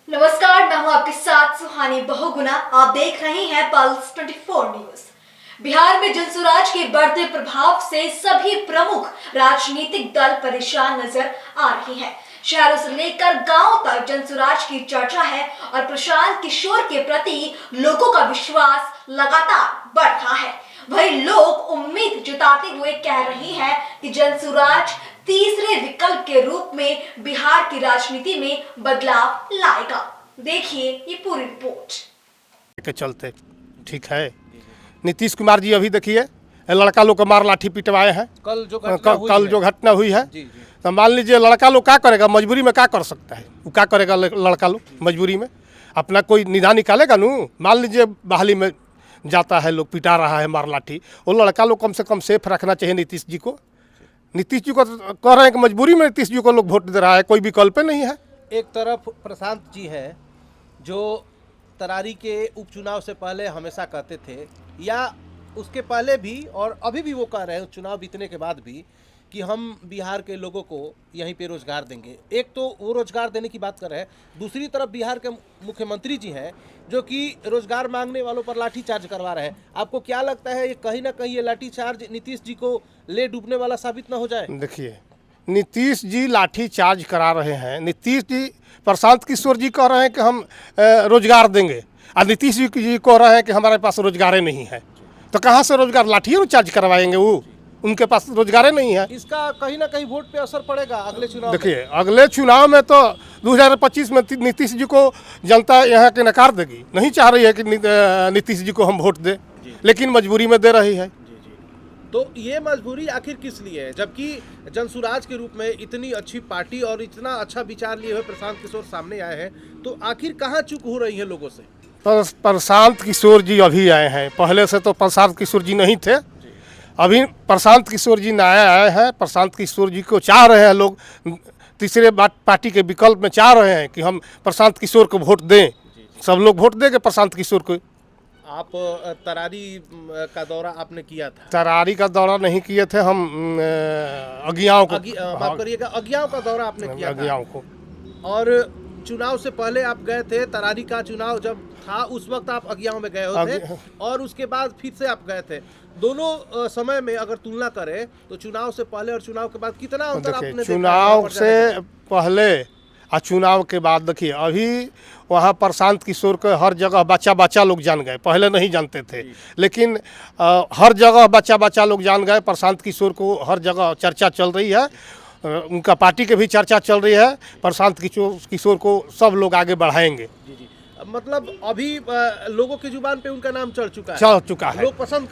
नमस्कार, मैं हूं आपके साथ सुहानी बहुगुना। आप देख रहे हैं पल्स 24 न्यूज। बिहार में जनसुराज के बढ़ते प्रभाव से सभी प्रमुख राजनीतिक दल परेशान नजर आ रहे हैं। शहरों से लेकर गांवों तक जनसुराज की चर्चा है और प्रशांत किशोर के प्रति लोगों का विश्वास लगातार बढ़ रहा है। वही लोग उम्मीद जताते हुए कह रहे हैं कि जनसुराज तीसरे विकल्प के रूप में बिहार की राजनीति में बदलाव लाएगा। देखिए ये पूरी रिपोर्ट के चलते ठीक है। नीतीश कुमार जी अभी देखिए लड़का लोग को मार लाठी पिटवाए हैं। कल जो घटना हुई है जी। तो मान लीजिए लड़का लोग क्या करेगा, मजबूरी में क्या कर सकता है, वो क्या करेगा लड़का लोग मजबूरी में अपना कोई निदान निकालेगा नू। मान लीजिए बहाली में जाता है, लोग पिटा रहा है मार लाठी, वो लड़का लोग कम से कम सेफ रखना चाहिए नीतीश जी को। नीतीश जी को कह रहे हैं कि मजबूरी में नीतीश जी को लोग वोट दे रहा है, कोई विकल्प नहीं है। एक तरफ प्रशांत जी है जो तरारी के उपचुनाव से पहले हमेशा कहते थे, या उसके पहले भी और अभी भी वो कह रहे हैं चुनाव बीतने के बाद भी, कि हम बिहार के लोगों को यहीं पे रोजगार देंगे। एक तो वो रोजगार देने की बात कर रहे हैं, दूसरी तरफ बिहार के मुख्यमंत्री जी हैं जो कि रोजगार मांगने वालों पर लाठीचार्ज करवा रहे हैं। आपको क्या लगता है ये कहीं ना कहीं ये लाठीचार्ज नीतीश जी को ले डूबने वाला साबित ना हो जाए? देखिए, नीतीश जी लाठी चार्ज करा रहे हैं। नीतीश जी प्रशांत किशोर जी कह रहे हैं कि हम रोजगार देंगे, और नीतीश जी कह रहे हैं कि हमारे पास रोजगार नहीं है। तो कहाँ से रोजगार, लाठी चार्ज करवाएंगे वो, उनके पास रोजगार नहीं है। इसका कहीं ना कहीं वोट पे असर पड़ेगा अगले चुनाव। देखिए, अगले चुनाव में तो 2025 में नीतीश जी को जनता यहाँ के नकार देगी। नहीं चाह रही है कि नीतीश जी को हम वोट दें, लेकिन मजबूरी में दे रही है। तो ये मजबूरी आखिर किस लिए है, जबकि जनसुराज के रूप में इतनी अच्छी पार्टी और इतना अच्छा विचार लिए हुए प्रशांत किशोर सामने आए हैं, तो आखिर कहाँ चूक हो रही है लोगों से? प्रशांत किशोर जी अभी आए हैं, पहले से तो प्रशांत किशोर जी नहीं थे। अभी प्रशांत किशोर जी नए आए हैं। प्रशांत किशोर जी को चाह रहे हैं लोग, तीसरे पार्टी के विकल्प में चाह रहे हैं कि हम प्रशांत किशोर को वोट दें। सब लोग वोट देंगे प्रशांत किशोर को। आप तरारी का दौरा आपने किया था? तरारी का दौरा नहीं किए थे हम, अगियाओं को माफ करिएगा, अगियाओं का दौरा आपने किया अगियाओं को। और चुनाव से पहले आप गए थे, तरारी का चुनाव जब था उस वक्त आप अगियाओं में गए थे, और उसके बाद फिर से आप गए थे। दोनों समय में अगर तुलना करें तो चुनाव से पहले और चुनाव के बाद कितना अंतर आपने देखा? चुनाव से पहले और चुनाव के बाद देखिए, अभी वहाँ प्रशांत किशोर को हर जगह बच्चा लोग जान गए। पहले नहीं जानते थे, लेकिन हर जगह बच्चा लोग जान गए। प्रशांत किशोर को हर जगह चर्चा चल रही है, उनका पार्टी के भी चर्चा चल रही है। प्रशांत किशोर को सब लोग आगे बढ़ाएंगे। मतलब अभी लोगों की जुबान पे उनका नाम चढ़ चुका है, लोग पसंद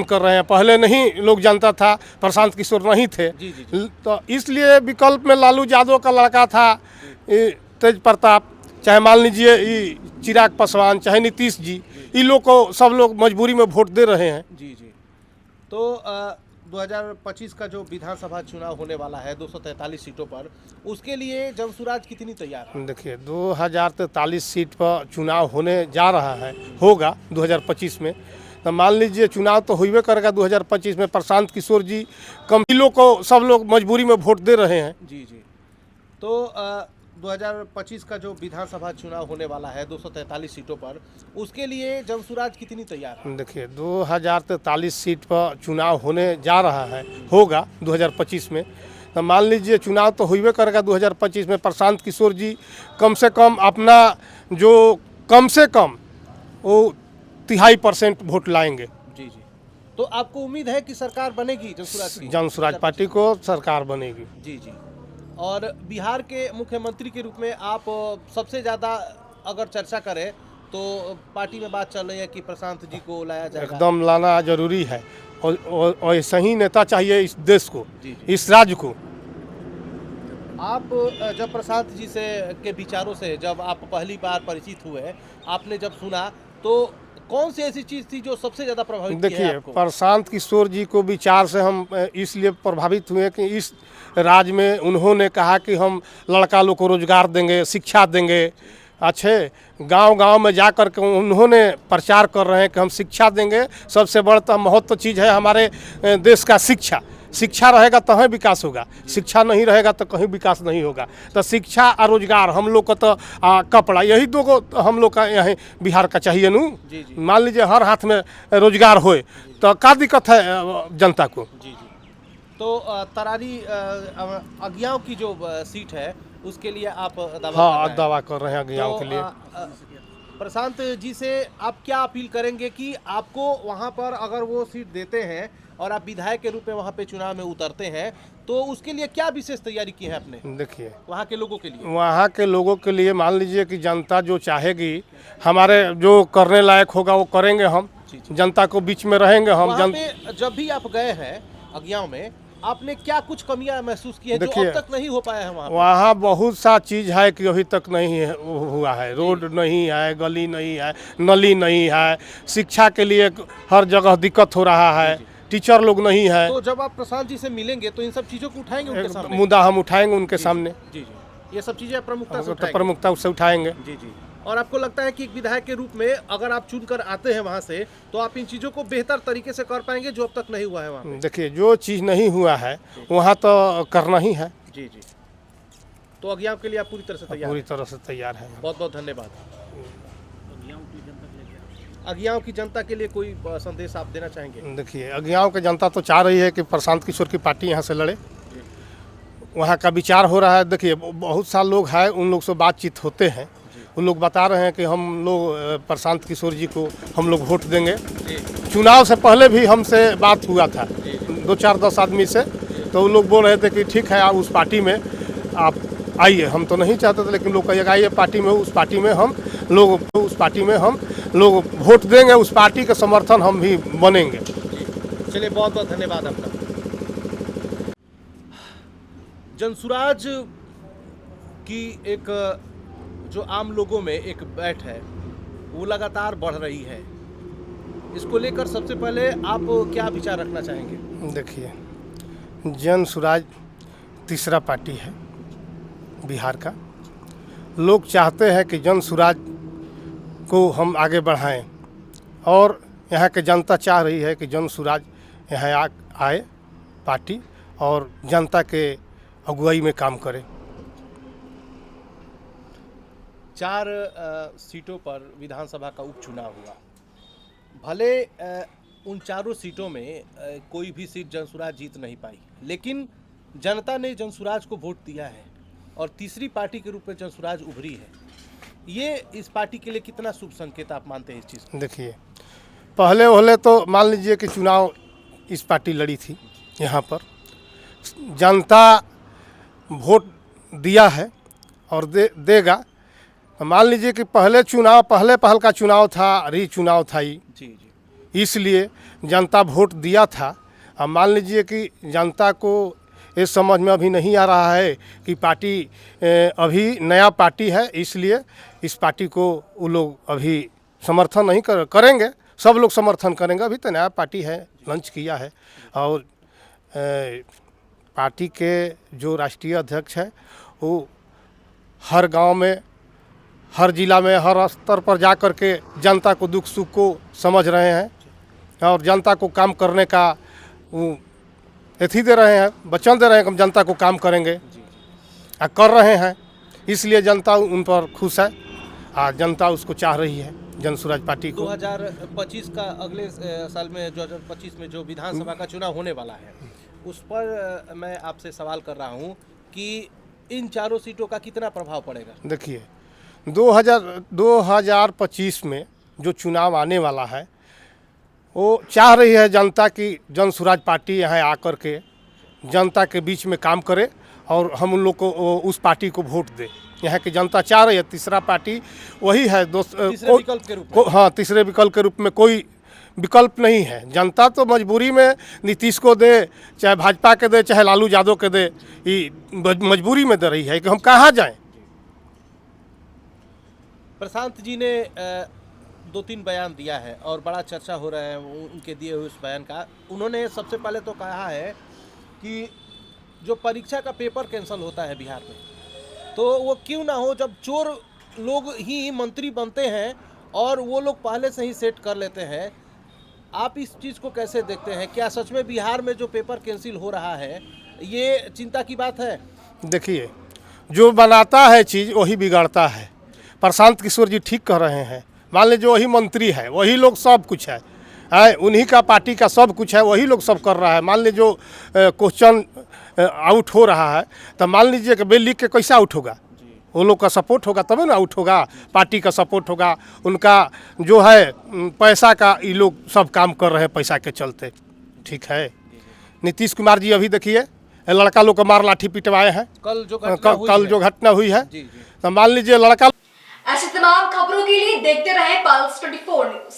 कर रहे हैं। पहले नहीं लोग जानता था, प्रशांत किशोर नहीं थे। तो इसलिए विकल्प में लालू यादव का लड़का था तेज प्रताप, चाहे मान लीजिए चिराग पासवान, चाहे नीतीश जी, इन लोग को सब लोग मजबूरी में वोट दे रहे हैं। जी। तो 2025 का जो विधानसभा चुनाव होने वाला है 243 सीटों पर, उसके लिए जनसुराज कितनी तैयार है? देखिए, 2043 सीट पर चुनाव होने जा रहा है, होगा 2025 में। तो मान लीजिए चुनाव तो होइबे करेगा 2025 में। प्रशांत किशोर जी कम लोग को सब लोग मजबूरी में वोट दे रहे हैं। जी। तो 2025 का जो विधानसभा चुनाव होने वाला है 243 सीटों पर, उसके लिए जनसुराज कितनी तैयार है? देखिए, 2043 सीट पर चुनाव होने जा रहा है, होगा 2025 में। तो मान लीजिए चुनाव तो होइबे करेगा 2025 में। प्रशांत किशोर जी कम से कम अपना जो कम से कम वो 3.5% वोट लाएंगे। जी। तो आपको उम्मीद है कि सरकार बनेगी जनसुराज पार्टी को सरकार बनेगी? जी। और बिहार के मुख्यमंत्री के रूप में आप सबसे ज़्यादा अगर चर्चा करें तो पार्टी में बात चल रही है कि प्रशांत जी को लाया जाएगा। एकदम लाना जरूरी है, और ऐसा ही नेता चाहिए इस देश को, इस राज्य को। आप जब प्रशांत जी से के विचारों से जब आप पहली बार परिचित हुए, आपने जब सुना, तो कौन सी ऐसी चीज़ थी जो सबसे ज़्यादा प्रभावित की है आपको? प्रशांत किशोर जी को विचार से हम इसलिए प्रभावित हुए कि इस राज्य में उन्होंने कहा कि हम लड़का लोग को रोजगार देंगे, शिक्षा देंगे। अच्छे गांव में जा कर के उन्होंने प्रचार कर रहे हैं कि हम शिक्षा देंगे। सबसे बड़ा महत्व चीज़ है हमारे देश का शिक्षा। शिक्षा रहेगा तभी विकास होगा, शिक्षा नहीं रहेगा तो कहीं विकास नहीं होगा। तो शिक्षा और रोजगार हम लोग को तो कपड़ा, यही दो को हम लोग का यहाँ बिहार का चाहिए नू। जी जी मान लीजिए हर हाथ में रोजगार होए तो क्या दिक्कत है जनता को। जी जी। तो तरारी अज्ञाओं की जो सीट है उसके लिए आप दावा कर रहे हाँ, हैं। दावा कर रहे हैं अज्ञाओं के लिए। प्रशांत जी से आप क्या अपील करेंगे कि आपको वहां पर अगर वो सीट देते हैं और आप विधायक के रूप में वहां पे चुनाव में उतरते हैं तो उसके लिए क्या विशेष तैयारी की है आपने देखिए वहां के लोगों के लिए? वहाँ के लोगों के लिए मान लीजिए कि जनता जो चाहेगी, हमारे जो करने लायक होगा वो करेंगे हम, जी, जनता को बीच में रहेंगे हम। वहां पे जब भी आप गए हैं अज्ञाओं में, आपने क्या कुछ कमियां महसूस की है जो देखिए, अब तक नहीं हो पाया है वहां पे? वहाँ बहुत सा चीज़ है कि अभी तक नहीं हुआ है। रोड नहीं है, गली नहीं है, नली नहीं है, शिक्षा के लिए हर जगह दिक्कत हो रहा है, टीचर लोग नहीं है। तो जब आप प्रशांत जी से मिलेंगे तो इन सब चीजों को उठाएंगे उनके सामने? मुद्दा हम उठाएंगे उनके सामने, जी जी, ये सब चीजें आप प्रमुखता से तो उठाएंगे? प्रमुखता उससे उठाएंगे। जी जी। और आपको लगता है कि एक विधायक के रूप में अगर आप चुनकर आते हैं वहां से तो आप इन चीजों को बेहतर तरीके से कर पाएंगे जो अब तक नहीं हुआ है वहाँ पे? देखिए जो चीज़ नहीं हुआ है वहाँ तो करना ही है। जी जी। तो अज्ञाओं के लिए आप पूरी तरह से तैयार पूरी हैं? तरह से तैयार है। बहुत बहुत धन्यवाद। अज्ञाओं की जनता के लिए कोई संदेश आप देना चाहेंगे? देखिए अज्ञाओं की जनता तो चाह रही है कि प्रशांत किशोर की पार्टी यहाँ से लड़े, वहाँ का विचार हो रहा है। देखिए बहुत सारे लोग हैं, उन लोग से बातचीत होते हैं, उन लोग बता रहे हैं कि हम लोग प्रशांत किशोर जी को हम लोग वोट देंगे। चुनाव से पहले भी हमसे बात हुआ था 2-4-10 आदमी से, तो वो लोग बोल रहे थे कि ठीक है आप उस पार्टी में आप आइए। हम तो नहीं चाहते थे, लेकिन लोग कहिएगा आइए पार्टी में, उस पार्टी में हम लोग वोट देंगे, उस पार्टी का समर्थन हम भी बनेंगे। चलिए बहुत बहुत धन्यवाद आपका। जनसुराज की एक जो आम लोगों में एक बैठ है वो लगातार बढ़ रही है। इसको लेकर सबसे पहले आप क्या विचार रखना चाहेंगे? देखिए जनसुराज तीसरा पार्टी है बिहार का। लोग चाहते हैं कि जनसुराज को हम आगे बढ़ाएं और यहाँ के जनता चाह रही है कि जनसुराज यहाँ आए पार्टी और जनता के अगुवाई में काम करे। 4 सीटों पर विधानसभा का उपचुनाव हुआ। भले उन चारों सीटों में कोई भी सीट जनसुराज जीत नहीं पाई, लेकिन जनता ने जनसुराज को वोट दिया है और तीसरी पार्टी के रूप में जनसुराज उभरी है। ये इस पार्टी के लिए कितना शुभ संकेत आप मानते हैं इस चीज़ को? देखिए पहले तो मान लीजिए कि चुनाव इस पार्टी लड़ी थी, यहाँ पर जनता वोट दिया है और देगा। मान लीजिए कि पहले पहल का चुनाव था, चुनाव था ये, जी जी, इसलिए जनता वोट दिया था। अब मान लीजिए कि जनता को ये समझ में अभी नहीं आ रहा है कि पार्टी अभी नया पार्टी है, इसलिए इस पार्टी को वो लोग अभी समर्थन नहीं करेंगे। सब लोग समर्थन करेंगे, अभी तो नया पार्टी है, लॉन्च किया है। और पार्टी के जो राष्ट्रीय अध्यक्ष है वो हर गांव में, हर जिला में, हर स्तर पर जा कर के जनता को दुख सुख को समझ रहे हैं और जनता को काम करने का वो एथी दे रहे हैं, वचन दे रहे हैं कि हम जनता को काम करेंगे और कर रहे हैं। इसलिए जनता उन पर खुश है और जनता उसको चाह रही है, जनसुराज पार्टी को। 2025 का अगले साल में 2025 में जो विधानसभा का चुनाव होने वाला है उस पर मैं आपसे सवाल कर रहा हूं कि इन चारों सीटों का कितना प्रभाव पड़ेगा? देखिए 2025 में जो चुनाव आने वाला है वो चाह रही है जनता की जनसुराज पार्टी यहाँ आकर के जनता के बीच में काम करे और हम उन लोग को उस पार्टी को वोट दे। यहाँ की जनता चाह रही है तीसरा पार्टी वही है। तीसरे विकल्प के रूप में? हाँ, तीसरे विकल्प के रूप में कोई विकल्प नहीं है। जनता तो मजबूरी में नीतीश को दे, चाहे भाजपा के दे, चाहे लालू यादव के दे, ये मजबूरी में दे रही है कि हम कहाँ जाएं। प्रशांत जी ने 2-3 बयान दिया है और बड़ा चर्चा हो रहा है उनके दिए हुए उस बयान का। उन्होंने सबसे पहले तो कहा है कि जो परीक्षा का पेपर कैंसिल होता है बिहार में, तो वो क्यों ना हो जब चोर लोग ही मंत्री बनते हैं और वो लोग पहले से ही सेट कर लेते हैं आप इस चीज़ को कैसे देखते हैं? क्या सच में बिहार में जो पेपर कैंसिल हो रहा है ये चिंता की बात है? देखिए, जो बनाता है चीज़ वही बिगाड़ता है। प्रशांत किशोर जी ठीक कह रहे हैं। मान लीजिए वही मंत्री है, वही लोग सब कुछ है, उन्हीं का पार्टी का सब कुछ है, वही लोग सब कर रहा है। मान लीजिए जो क्वेश्चन आउट हो रहा है तो मान लीजिए कि बिल लिख के कैसे आउट होगा? वो लोग का सपोर्ट होगा तभी ना आउट होगा, पार्टी का सपोर्ट होगा, उनका जो है पैसा का ये लोग सब काम कर रहे हैं पैसा के चलते। ठीक है, नीतीश कुमार जी अभी देखिए लड़का लोग को मार लाठी पिटवाए हैं, कल जो घटना हुई है जी। तो मान लीजिए लड़का। ऐसी तमाम खबरों के लिए देखते रहे पल्स 24 न्यूज।